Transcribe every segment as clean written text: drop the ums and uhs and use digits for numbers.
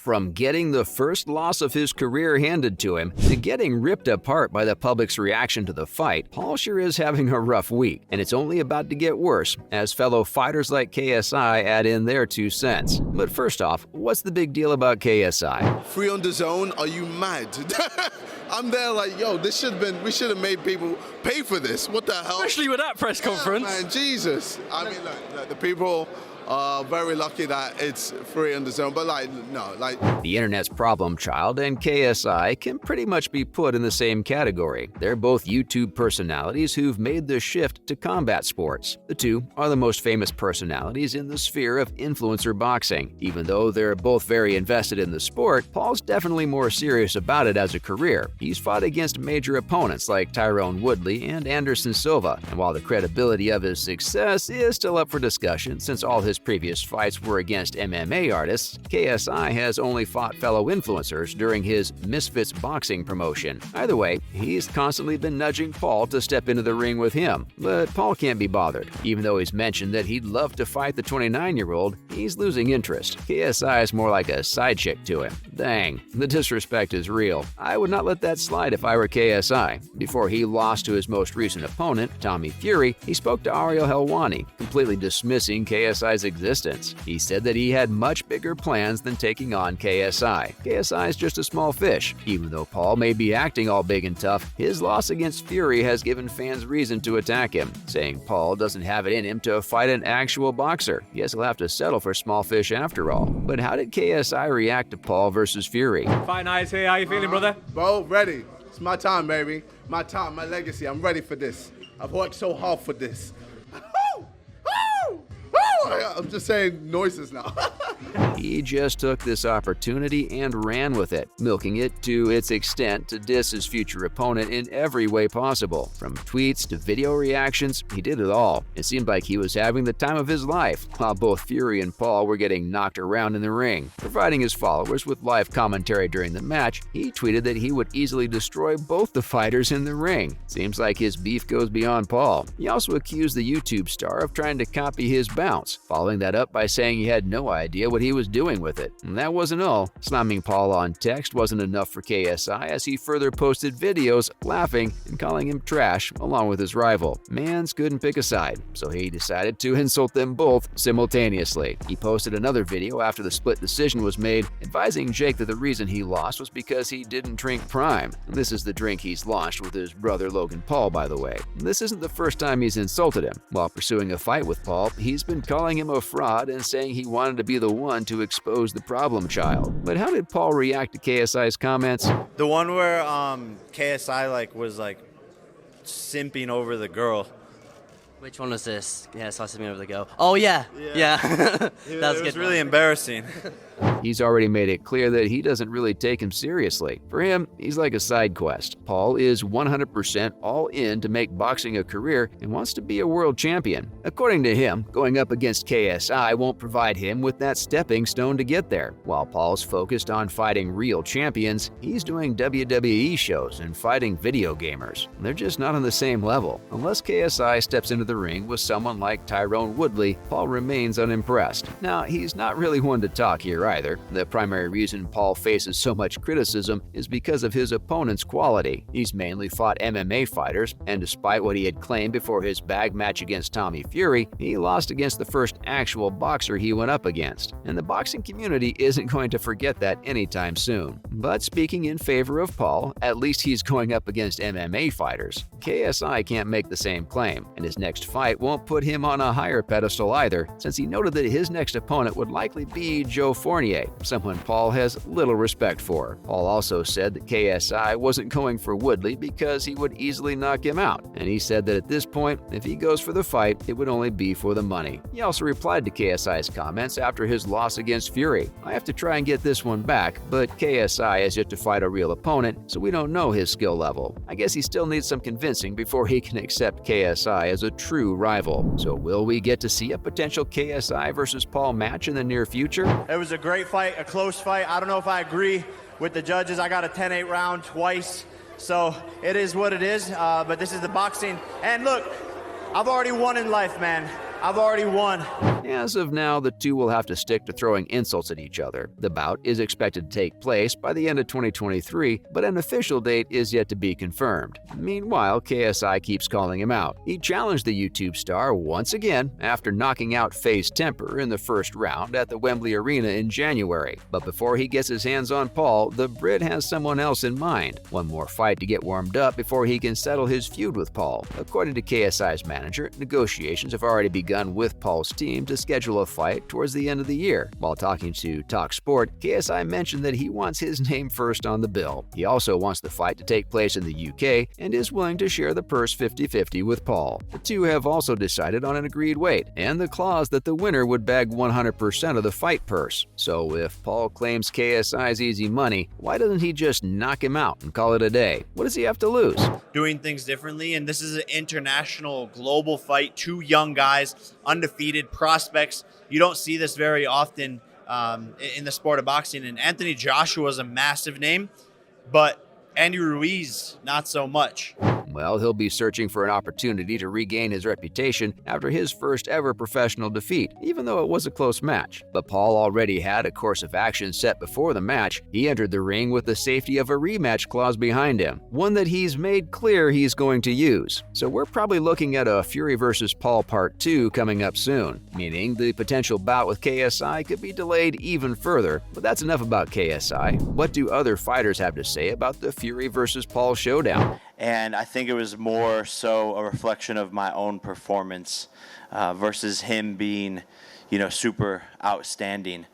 From getting the first loss of his career handed to him to getting ripped apart by the public's reaction to the fight, Paul sure is having a rough week, and it's only about to get worse as fellow fighters like KSI add in their 2 cents. But first off, what's the big deal about KSI? Free on the zone? Are you mad? I'm there like, yo, we should have made people pay for this. What the hell? Especially with that press conference. Man, Jesus. I mean, look, the people are very lucky that it's free on the zone, but The internet's problem child and KSI can pretty much be put in the same category. They're both YouTube personalities who've made the shift to combat sports. The two are the most famous personalities in the sphere of influencer boxing. Even though they're both very invested in the sport, Paul's definitely more serious about it as a career. He's fought against major opponents like Tyrone Woodley and Anderson Silva, and while the credibility of his success is still up for discussion since all his previous fights were against MMA artists, KSI has only fought fellow influencers during his Misfits boxing promotion. Either way, he's constantly been nudging Paul to step into the ring with him, but Paul can't be bothered. Even though he's mentioned that he'd love to fight the 29-year-old, he's losing interest. KSI is more like a side chick to him. Dang, the disrespect is real. I would not let that slide if I were KSI. Before he lost to his most recent opponent, Tommy Fury, he spoke to Ariel Helwani, completely dismissing KSI's existence. He said that he had much bigger plans than taking on KSI. KSI is just a small fish. Even though Paul may be acting all big and tough, his loss against Fury has given fans reason to attack him, saying Paul doesn't have it in him to fight an actual boxer. Yes, he'll have to settle for small fish after all. But how did KSI react to Paul versus Fury? Fight nice here. How you feeling, brother? Bro, ready. It's my time, baby. My time, my legacy. I'm ready for this. I've worked so hard for this. I'm just saying noises now. He just took this opportunity and ran with it, milking it to its extent to diss his future opponent in every way possible. From tweets to video reactions, he did it all. It seemed like he was having the time of his life, while both Fury and Paul were getting knocked around in the ring. Providing his followers with live commentary during the match, he tweeted that he would easily destroy both the fighters in the ring. Seems like his beef goes beyond Paul. He also accused the YouTube star of trying to copy his bounce, following that up by saying he had no idea what he was doing with it. And that wasn't all. Slamming Paul on text wasn't enough for KSI as he further posted videos laughing and calling him trash along with his rival. Mans couldn't pick a side, so he decided to insult them both simultaneously. He posted another video after the split decision was made, advising Jake that the reason he lost was because he didn't drink Prime. This is the drink he's launched with his brother Logan Paul, by the way. This isn't the first time he's insulted him. While pursuing a fight with Paul, he's been calling him a fraud and saying he wanted to be the one to expose the problem child. But how did Paul react to KSI's comments? The one where KSI was simping over the girl. Which one was this? Yeah, I saw something over the go. Oh, yeah. That was really embarrassing. He's already made it clear that he doesn't really take him seriously. For him, he's like a side quest. Paul is 100% all in to make boxing a career and wants to be a world champion. According to him, going up against KSI won't provide him with that stepping stone to get there. While Paul's focused on fighting real champions, he's doing WWE shows and fighting video gamers. They're just not on the same level. Unless KSI steps into the ring with someone like Tyrone Woodley, Paul remains unimpressed. Now, he's not really one to talk here either. The primary reason Paul faces so much criticism is because of his opponent's quality. He's mainly fought MMA fighters, and despite what he had claimed before his bag match against Tommy Fury, he lost against the first actual boxer he went up against. And the boxing community isn't going to forget that anytime soon. But speaking in favor of Paul, at least he's going up against MMA fighters. KSI can't make the same claim, and his next fight won't put him on a higher pedestal either, since he noted that his next opponent would likely be Joe Fournier, someone Paul has little respect for. Paul also said that KSI wasn't going for Woodley because he would easily knock him out, and he said that at this point, if he goes for the fight, it would only be for the money. He also replied to KSI's comments after his loss against Fury. "I have to try and get this one back, but KSI has yet to fight a real opponent, so we don't know his skill level. I guess he still needs some convincing before he can accept KSI as a true rival." So will we get to see a potential KSI versus Paul match in the near future? It was a great fight, a close fight. I don't know if I agree with the judges. I got a 10-8 round twice, so it is what it is, but this is the boxing. And look, I've already won in life, man. I've already won. As of now, the two will have to stick to throwing insults at each other. The bout is expected to take place by the end of 2023, but an official date is yet to be confirmed. Meanwhile, KSI keeps calling him out. He challenged the YouTube star once again after knocking out FaZe Temper in the first round at the Wembley Arena in January. But before he gets his hands on Paul, the Brit has someone else in mind. One more fight to get warmed up before he can settle his feud with Paul. According to KSI's manager, negotiations have already begun with Paul's team to schedule a fight towards the end of the year. While talking to Talk Sport, KSI mentioned that he wants his name first on the bill. He also wants the fight to take place in the UK and is willing to share the purse 50-50 with Paul. The two have also decided on an agreed weight and the clause that the winner would bag 100% of the fight purse. So if Paul claims KSI's easy money, why doesn't he just knock him out and call it a day? What does he have to lose? Doing things differently, and this is an international, global fight. Two young guys, undefeated prospects. You don't see this very often in the sport of boxing. And Anthony Joshua is a massive name, but Andy Ruiz, not so much. Well, he'll be searching for an opportunity to regain his reputation after his first ever professional defeat, even though it was a close match. But Paul already had a course of action set before the match. He entered the ring with the safety of a rematch clause behind him, one that he's made clear he's going to use. So we're probably looking at a Fury vs. Paul Part 2 coming up soon, meaning the potential bout with KSI could be delayed even further. But that's enough about KSI. What do other fighters have to say about the Fury vs. Paul showdown? And I think it was more so a reflection of my own performance versus him being, super outstanding.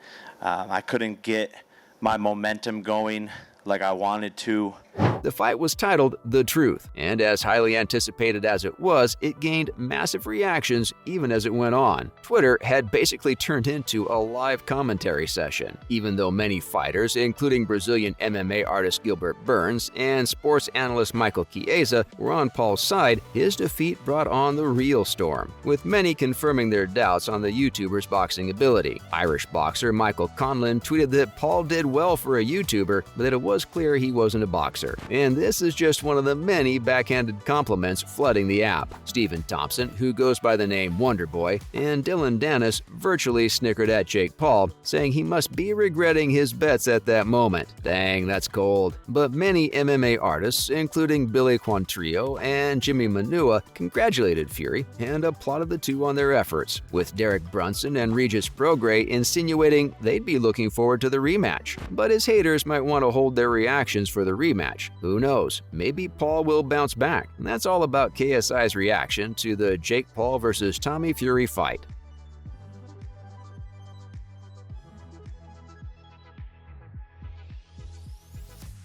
I couldn't get my momentum going like I wanted to. The fight was titled The Truth, and as highly anticipated as it was, it gained massive reactions even as it went on. Twitter had basically turned into a live commentary session. Even though many fighters, including Brazilian MMA artist Gilbert Burns and sports analyst Michael Chiesa, were on Paul's side, his defeat brought on the real storm, with many confirming their doubts on the YouTuber's boxing ability. Irish boxer Michael Conlon tweeted that Paul did well for a YouTuber, but that it was clear he wasn't a boxer. And this is just one of the many backhanded compliments flooding the app. Stephen Thompson, who goes by the name Wonderboy, and Dylan Dennis virtually snickered at Jake Paul, saying he must be regretting his bets at that moment. Dang, that's cold. But many MMA artists, including Billy Quantrillo and Jimmy Manua, congratulated Fury and applauded the two on their efforts, with Derek Brunson and Regis Prograis insinuating they'd be looking forward to the rematch. But his haters might want to hold their reactions for the rematch. Who knows? Maybe Paul will bounce back. And that's all about KSI's reaction to the Jake Paul vs. Tommy Fury fight.